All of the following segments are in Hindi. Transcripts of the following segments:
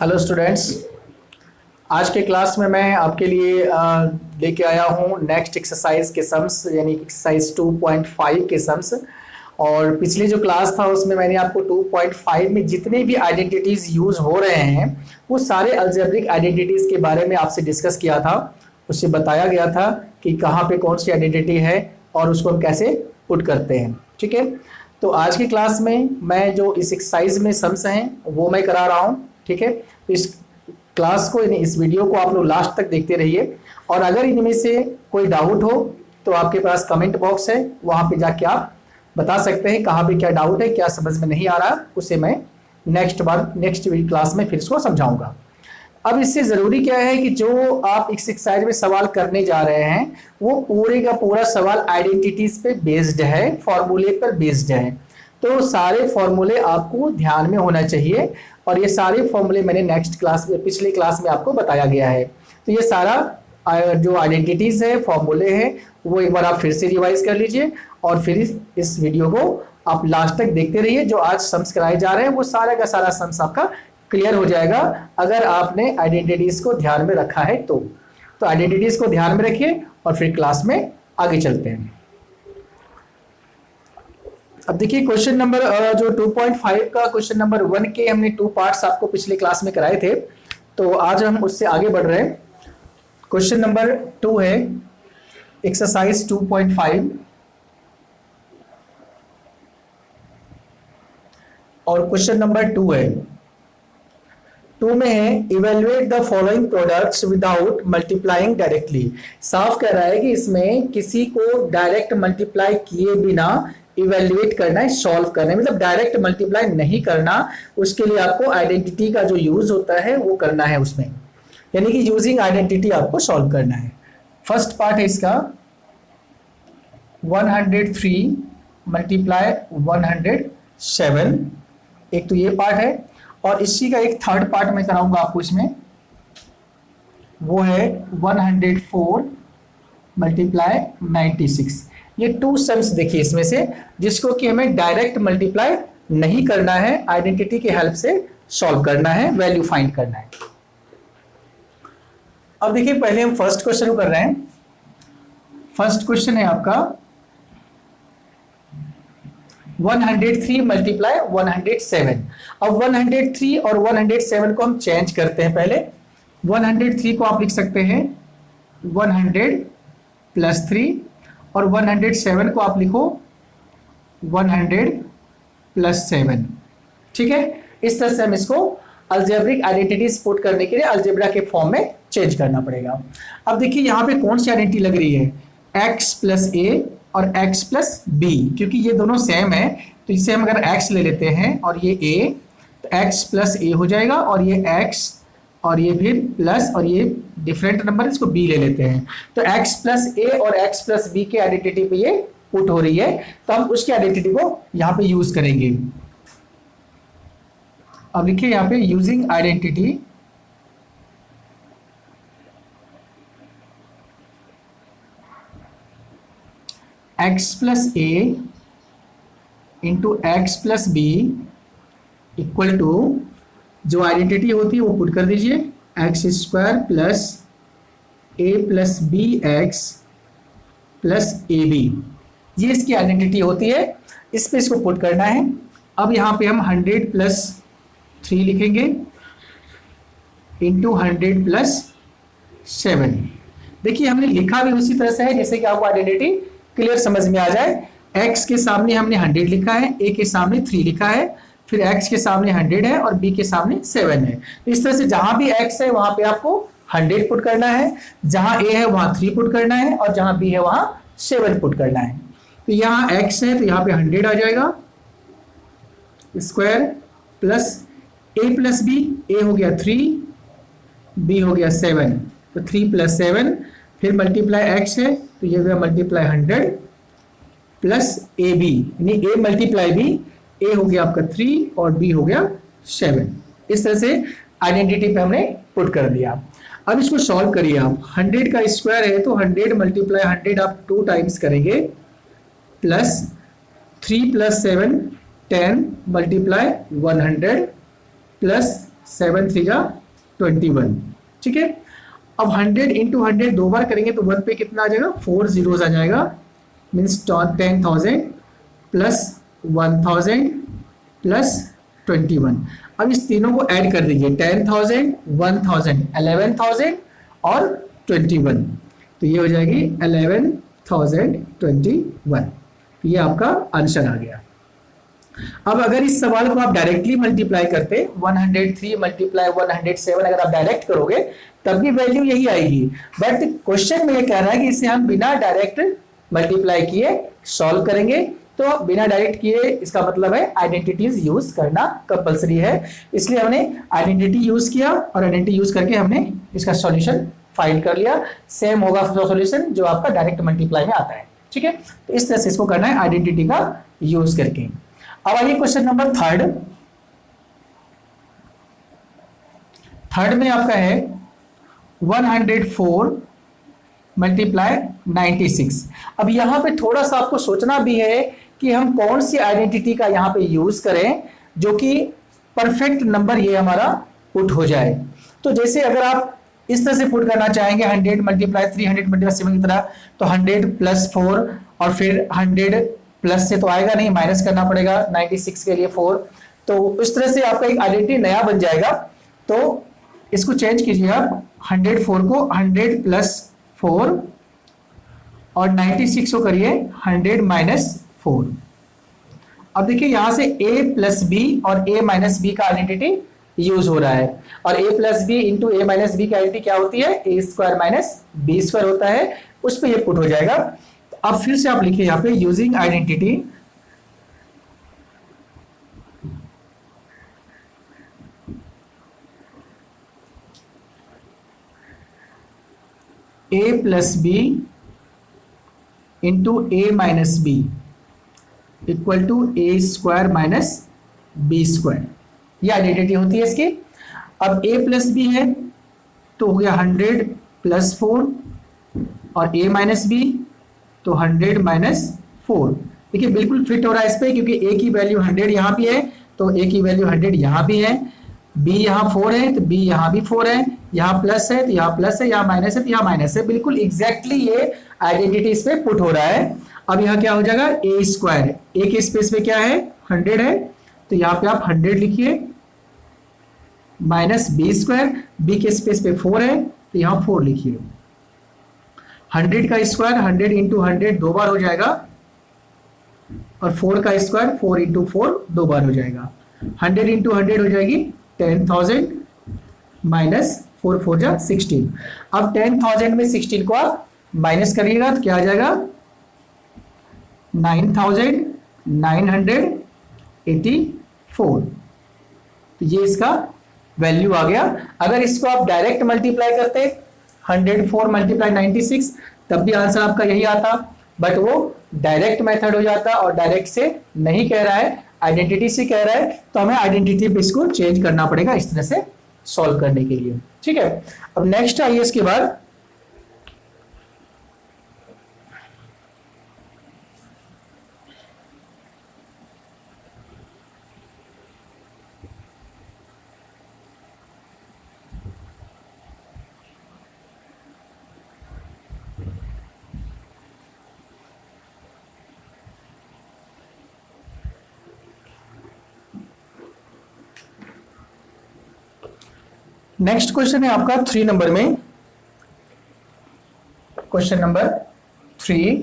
Hello students. आज के क्लास में मैं आपके लिए लेके आया हूँ नेक्स्ट एक्सरसाइज के सम्स यानी एक्सरसाइज 2.5 के सम्स। और पिछली जो क्लास था उसमें मैंने आपको 2.5 में जितने भी आइडेंटिटीज यूज हो रहे हैं वो सारे अलजेब्रिक आइडेंटिटीज के बारे में आपसे डिस्कस किया था। उससे बताया गया था कि कहाँ पे कौन सी आइडेंटिटी है और उसको हम कैसे पुट करते हैं। ठीक है, तो आज की क्लास में मैं जो इस एक्सरसाइज में सम्स हैं वो मैं करा रहा हूँ। ठीक है, तो इस क्लास को यानी इस वीडियो को आप लोग लास्ट तक देखते रहिए। और अगर इनमें से कोई डाउट हो तो आपके पास कमेंट बॉक्स है, वहां पे जाके आप बता सकते हैं कहाँ पे क्या डाउट है, क्या समझ में नहीं आ रहा, उसे मैं नेक्स्ट क्लास में फिर इसको समझाऊंगा। अब इससे जरूरी क्या है कि जो आप इस एक्सरसाइज में सवाल करने जा रहे हैं वो पूरे का पूरा सवाल आइडेंटिटीज पे बेस्ड है, फॉर्मूले पर बेस्ड है। तो सारे फॉर्मूले आपको ध्यान में होना चाहिए और ये सारे फॉर्मूले मैंने नेक्स्ट क्लास में पिछली क्लास में आपको बताया गया है। तो ये सारा जो आइडेंटिटीज है, फॉर्मूले हैं, वो एक बार आप फिर से रिवाइज कर लीजिए और फिर इस वीडियो को आप लास्ट तक देखते रहिए। जो आज सम्स कराए जा रहे हैं वो सारा का सारा सम्स आपका क्लियर हो जाएगा अगर आपने आइडेंटिटीज को ध्यान में रखा है तो आइडेंटिटीज को ध्यान में रखिए और फिर क्लास में आगे चलते हैं। अब देखिए क्वेश्चन नंबर जो 2.5 का क्वेश्चन नंबर 1 के हमने 2 पार्ट्स आपको पिछले क्लास में कराए थे, तो आज हम उससे आगे बढ़ रहे हैं। क्वेश्चन नंबर 2 है एक्सरसाइज 2.5 और क्वेश्चन नंबर 2 है 2 में है evaluate the following products without multiplying directly. साफ कह रहा है कि इसमें किसी को डायरेक्ट मल्टीप्लाई किए बिना इवेल्युएट करना है, सॉल्व करना है, मतलब डायरेक्ट मल्टीप्लाई नहीं करना। उसके लिए आपको आइडेंटिटी का जो यूज होता है वो करना है उसमें, यानी कि यूजिंग आइडेंटिटी आपको सॉल्व करना है। फर्स्ट पार्ट है इसका 103 मल्टीप्लाई 107, एक तो ये पार्ट है। और इसी का एक थर्ड पार्ट मैं कराऊंगा आपको इसमें, वो है 104 मल्टीप्लाई 96। ये 2 सम्स देखिए इसमें से जिसको कि हमें डायरेक्ट मल्टीप्लाई नहीं करना है, आइडेंटिटी के हेल्प से सॉल्व करना है, वैल्यू फाइंड करना है। अब देखिए पहले हम फर्स्ट क्वेश्चन कर रहे हैं। फर्स्ट क्वेश्चन है आपका 103 मल्टीप्लाई 107। अब 103 और 107 को हम चेंज करते हैं। पहले 103 को आप लिख सकते हैं 100 प्लस 3 और 107 को आप लिखो 100 प्लस 7। ठीक है, इस तरह से हम इसको अलजेब्रिक आइडेंटिटीज पुट करने के लिए अलजेब्रा के फॉर्म में चेंज करना पड़ेगा। अब देखिए यहाँ पे कौन सी आइडेंटिटी लग रही है, x प्लस ए और x प्लस बी, क्योंकि ये दोनों सेम है तो इससे हम अगर x ले लेते हैं और ये a तो x प्लस ए हो जाएगा और ये x और ये फिर प्लस और ये डिफरेंट नंबर इसको b ले लेते हैं। तो x प्लस ए और x प्लस बी के आइडेंटिटी पे ये पुट हो रही है, तो हम उसकी आइडेंटिटी को यहाँ पे यूज करेंगे। अब लिखिए यहाँ पे using identity x plus a into x plus b equal to, जो आइडेंटिटी होती है वो पुट कर दीजिए, x square plus a plus b x plus a b. ये इसकी आइडेंटिटी होती है, इस पे इसको पुट करना है। अब यहाँ पे हम 100 प्लस 3 लिखेंगे इंटू 100 प्लस 7। देखिए हमने लिखा भी उसी तरह से है जैसे कि आपको आइडेंटिटी क्लियर समझ में आ जाए। x के सामने हमने 100 लिखा है, a के सामने 3 लिखा है, फिर x के सामने 100 है और b के सामने 7 है। तो इस तरह से जहां भी x है वहां पे आपको 100 पुट करना है, जहां a है वहां 3 पुट करना है और जहां b है वहां 7 पुट करना है। तो यहाँ x है तो यहाँ पे 100 आ जाएगा square plus a plus b, a हो गया 3, b हो गया 7, तो 3 प्लस 7, फिर मल्टीप्लाई x है तो ये गया मल्टीप्लाई 100 प्लस ए बी, यानी a मल्टीप्लाई b, a हो गया आपका 3 और b हो गया 7। इस तरह से आइडेंटिटी पे हमने पुट कर दिया। अब इसको सॉल्व करिए आप। 100 का स्क्वायर है तो 100 मल्टीप्लाई 100 आप 2 टाइम्स करेंगे प्लस 3 प्लस 7 10 मल्टीप्लाई 100 प्लस 7 3 जा 21, ठीक है। अब 100 इंटू 100 दो बार करेंगे तो 1 पे कितना आ जाएगा, 4 जीरोस आ जाएगा, मीन्स 10,000 प्लस 1000 प्लस 21। अब इस तीनों को ऐड कर दीजिए, 10,000 1000 11,000 और 21, तो ये हो जाएगी 11,021। ये आपका आंसर आ गया। अब अगर इस सवाल को आप डायरेक्टली मल्टीप्लाई करते, 103 मल्टीप्लाई 107 अगर आप डायरेक्ट करोगे तब भी वैल्यू यही आएगी, बट क्वेश्चन में ये कह रहा है कि इसे हम बिना डायरेक्ट मल्टीप्लाई किए सॉल्व करेंगे। तो बिना डायरेक्ट किए इसका मतलब है आइडेंटिटीज यूज करना कंपलसरी है, इसलिए हमने आइडेंटिटी यूज किया और आइडेंटिटी यूज करके हमने इसका सॉल्यूशन फाइंड कर लिया। सेम होगा सॉल्यूशन जो आपका डायरेक्ट मल्टीप्लाई में आता है, ठीक है। तो इस तरह से इसको करना है आइडेंटिटी का यूज करके। अब आइए क्वेश्चन नंबर थर्ड में आपका है 104 मल्टीप्लाई 96। अब यहां पे थोड़ा सा आपको सोचना भी है कि हम कौन सी आइडेंटिटी का यहां पे यूज करें जो कि परफेक्ट नंबर ये हमारा पुट हो जाए। तो जैसे अगर आप इस तरह से पुट करना चाहेंगे 100 मल्टीप्लाई 300 मल्टीप्लाई 7 की तरह, तो 100 प्लस 4 और फिर 100 प्लस से तो आएगा नहीं, माइनस करना पड़ेगा 96 के लिए 4, तो इस तरह से आपका एक आइडेंटिटी नया बन जाएगा। तो इसको चेंज कीजिए आप, 104 को 100 प्लस 4 और 96 को करिए 100 माइनस 4। अब देखिए यहां से a प्लस बी और a माइनस बी का आइडेंटिटी यूज हो रहा है, और a plus b into a minus b की आइडेंटिटी क्या होती है, a square minus b square होता है, उस पर ये पुट हो जाएगा। अब फिर से आप लिखिए यहां पे using identity a plus b into a minus b equal to a square minus b square, ये आइडेंटिटी होती है इसकी। अब a प्लस बी है तो हो गया 100 प्लस 4 और a माइनस बी तो 100 माइनस 4। देखिए बिल्कुल फिट हो रहा है इस पे, क्योंकि a की वैल्यू 100 यहाँ भी है तो a की वैल्यू 100 यहाँ भी है, b यहाँ 4 है तो b यहाँ भी 4 है, यहाँ प्लस है तो यहाँ प्लस है, यहाँ माइनस है तो यहाँ माइनस है, बिल्कुल एग्जैक्टली ये आइडेंटिटी इस पे पुट हो रहा है। अब यहाँ क्या हो जाएगा, a स्क्वायर, a के स्पेस पे क्या है 100 है, तो यहाँ पे आप 100 लिखिए माइनस बी स्क्वायर, बी के स्पेस पे 4 है तो यहाँ 4 लिखिए। 100 का स्क्वायर 100 इंटू 100 दो बार हो जाएगा, और 4 का स्क्वायर 4 इंटू 4 दो बार हो जाएगा। 100 इंटू 100 हो जाएगी 10,000 माइनस 4 4 जा 16। अब 10,000 में 16 को आप माइनस करिएगा तो क्या आ जाएगा 9,984, तो ये इसका वैल्यू आ गया। अगर इसको आप डायरेक्ट मल्टीप्लाई करते 104 मल्टीप्लाई 96 तब भी आंसर आपका यही आता, बट वो डायरेक्ट मेथड हो जाता और डायरेक्ट से नहीं कह रहा है, आइडेंटिटी से कह रहा है, तो हमें आइडेंटिटी पे इसको चेंज करना पड़ेगा इस तरह से सॉल्व करने के लिए, ठीक है। अब नेक्स्ट आइए इसके बाद नेक्स्ट क्वेश्चन है आपका 3 नंबर में, क्वेश्चन नंबर 3।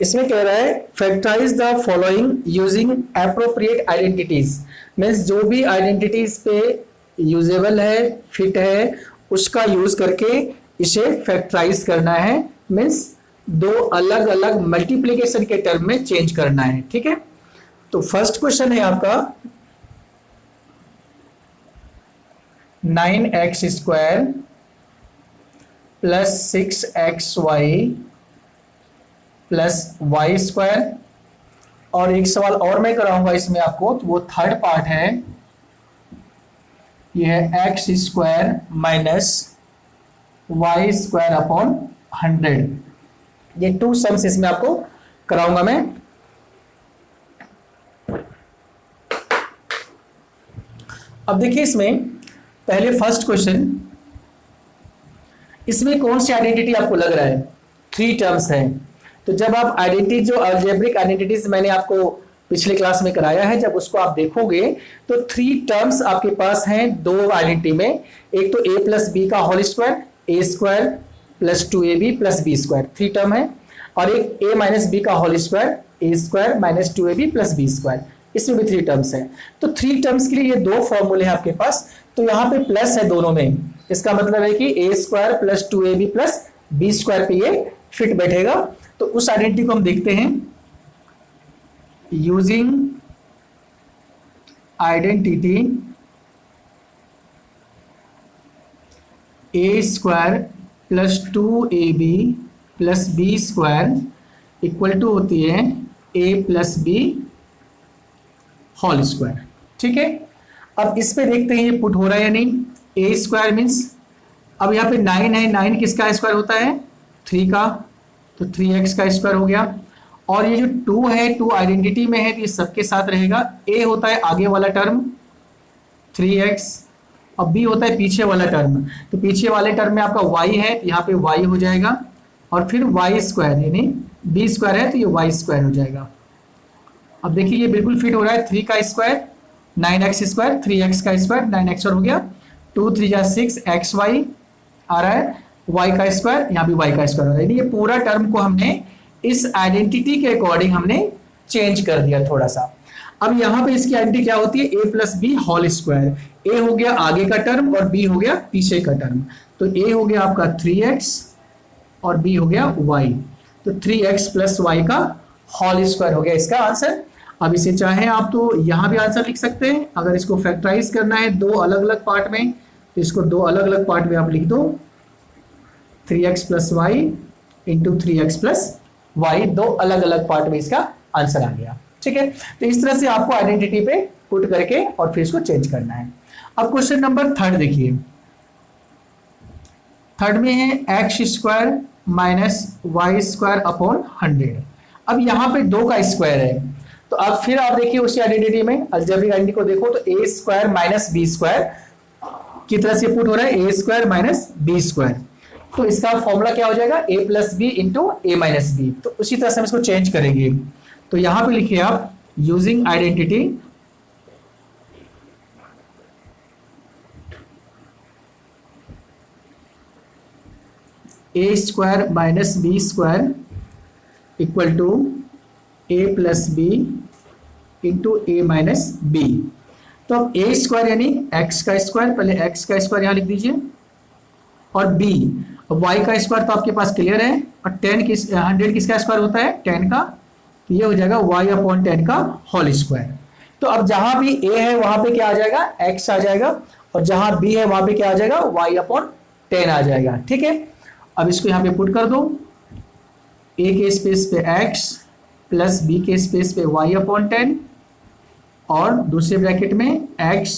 इसमें कह रहा है factorise the following using appropriate identities, means जो भी आइडेंटिटीज पे यूजेबल है, फिट है, उसका यूज करके इसे फैक्टराइज करना है, मीन्स दो अलग अलग मल्टीप्लीकेशन के टर्म में चेंज करना है, ठीक है। तो फर्स्ट क्वेश्चन है आपका 9x square plus 6xy plus y square, और एक सवाल और मैं कराऊंगा इसमें आपको, तो वो थर्ड पार्ट है, ये है x square minus y square upon 100। ये 2 सम्स इसमें आपको कराऊंगा मैं। अब देखिए इसमें पहले फर्स्ट क्वेश्चन, इसमें कौन सी आइडेंटिटी आपको लग रहा है? 3 टर्म्स है। तो जब आप आइडेंटिटी, जो अलजेब्रिक आइडेंटिटीज मैंने आपको पिछले क्लास में कराया है, जब उसको आप देखोगे तो 3 टर्म्स आपके पास हैं दो आइडेंटिटी में। एक तो a प्लस बी का whole square, A square plus 2ab plus B square, 3 term है। और एक a माइनस बी का whole square, A square minus 2ab plus B square, इसमें भी 3 टर्म्स है। तो 3 टर्म्स के लिए ये 2 फॉर्मूले हैं आपके पास। तो यहाँ पे प्लस है दोनों में, इसका मतलब है कि a square plus 2ab plus B square पे ये फिट बैठेगा। तो उस आइडेंटिटी को हम देखते हैं। Using identity a square plus 2ab plus B square equal to होती है a plus b whole square. ठीक है, अब इस पे देखते हैं ये पुट हो रहा है या नहीं। a स्क्वायर मीन्स, अब यहाँ पे 9 है, 9 किसका स्क्वायर होता है? 3 का, तो 3x का स्क्वायर हो गया। और ये जो 2 है, 2 आइडेंटिटी में है तो ये सबके साथ रहेगा। a होता है आगे वाला टर्म 3x, और b होता है पीछे वाला टर्म। तो पीछे वाले टर्म में आपका y है, यहाँ पे y हो जाएगा, और फिर y स्क्वायर, यानी b स्क्वायर है तो ये y स्क्वायर हो जाएगा। अब देखिए ये बिल्कुल फिट हो रहा है। 3 का स्क्वायर 9x स्क्वायर, 3x का स्क्वायर 9x हो गया, 2 3 जा 6 xy आ रहा है, y का स्क्वायर, यहाँ भी y का स्क्वायर हो रहा है। ये पूरा टर्म को हमने इस आइडेंटिटी के अकॉर्डिंग हमने चेंज कर दिया थोड़ा सा। अब यहाँ पे इसकी आइडेंटिटी क्या होती है? a plus b whole square. a हो गया आगे का टर्म और b हो गया पीछे का टर्म। तो a हो गया आपका 3x और b हो गया y, तो 3x प्लस वाई का होल स्क्वायर हो गया इसका आंसर। अब इसे चाहे आप तो यहाँ भी आंसर लिख सकते हैं। अगर इसको फैक्टराइज करना है 2 अलग अलग पार्ट में, तो इसको 2 अलग अलग पार्ट में आप लिख दो, 3x plus y into 3x plus y, 2 अलग अलग पार्ट में इसका आंसर आ गया। ठीक है, तो इस तरह से आपको आइडेंटिटी पे पुट करके और फिर इसको चेंज करना है। अब क्वेश्चन नंबर 3 देखिए। 3 में है x square minus y square upon 100। अब यहाँ पे 2 का स्क्वायर है, तो अब फिर आप देखिए उसी आइडेंटिटी में अलजेब्रिक आइडेंटिटी को देखो, तो a square minus b square की तरह से पुट हो रहा है, a square minus b square. तो इसका फॉर्मूला क्या हो जाएगा? a plus b into a minus b. तो उसी तरह से हम इसको चेंज करेंगे। तो यहां पे लिखिए आप using identity a square minus b square equal to a plus b into a minus b. तो अब a स्क्वायर यानी x का स्क्वायर, पहले x का स्क्वायर यहां लिख दीजिए, और b, अब y का स्क्वायर तो आपके पास क्लियर है, और 100 किसका स्क्वायर होता है? 10 का, तो ये हो जाएगा y अपॉन 10 का होल स्क्वायर। तो अब जहां भी a है वहां पे क्या आ जाएगा? x आ जाएगा, और जहां b है वहां पे क्या आ जाएगा? y अपॉन 10 आ जाएगा। ठीक है, अब इसको यहाँ पे पुट कर दो, a के स्पेस पे x प्लस b के स्पेस पे y अपॉन 10, और दूसरे ब्रैकेट में x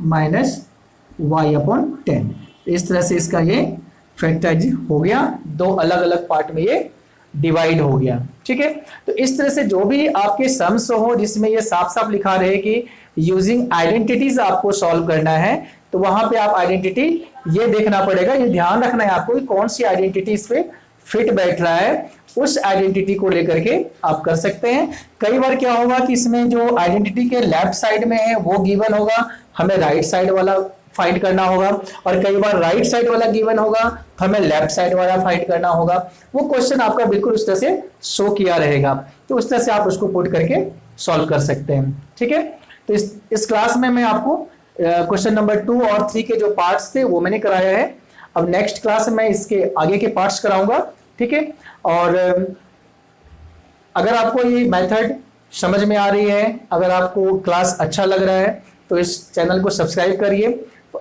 माइनस वाई अपॉन 10। इस तरह से इसका ये फैक्टराइज हो गया, 2 अलग अलग पार्ट में ये डिवाइड हो गया। ठीक है, तो इस तरह से जो भी आपके सम्स हो जिसमें ये साफ साफ लिखा रहे कि यूजिंग आइडेंटिटीज आपको सॉल्व करना है, तो वहां पे आप आइडेंटिटी ये देखना पड़ेगा, ये ध्यान रखना है आपको कि कौन सी आइडेंटिटी इस पे फिट बैठ रहा है, उस आइडेंटिटी को लेकर के आप कर सकते हैं। कई बार क्या होगा कि इसमें जो आइडेंटिटी के लेफ्ट साइड में है वो गिवन होगा, हमें राइट साइड वाला फाइंड करना होगा, और कई बार राइट साइड वाला गिवन होगा, हमें लेफ्ट साइड वाला फाइंड करना होगा। वो क्वेश्चन आपका बिल्कुल उस तरह से शो किया रहेगा, तो उस तरह से आप उसको पुट करके सॉल्व कर सकते हैं। ठीक है, तो इस क्लास में मैं आपको क्वेश्चन नंबर 2 और 3 के जो पार्ट्स थे वो मैंने कराया है। अब नेक्स्ट क्लास में मैं इसके आगे के पार्ट्स कराऊंगा। ठीक है, और अगर आपको ये मेथड समझ में आ रही है, अगर आपको क्लास अच्छा लग रहा है, तो इस चैनल को सब्सक्राइब करिए,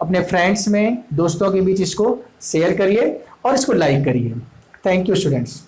अपने फ्रेंड्स में, दोस्तों के बीच इसको शेयर करिए और इसको लाइक करिए। Thank you students.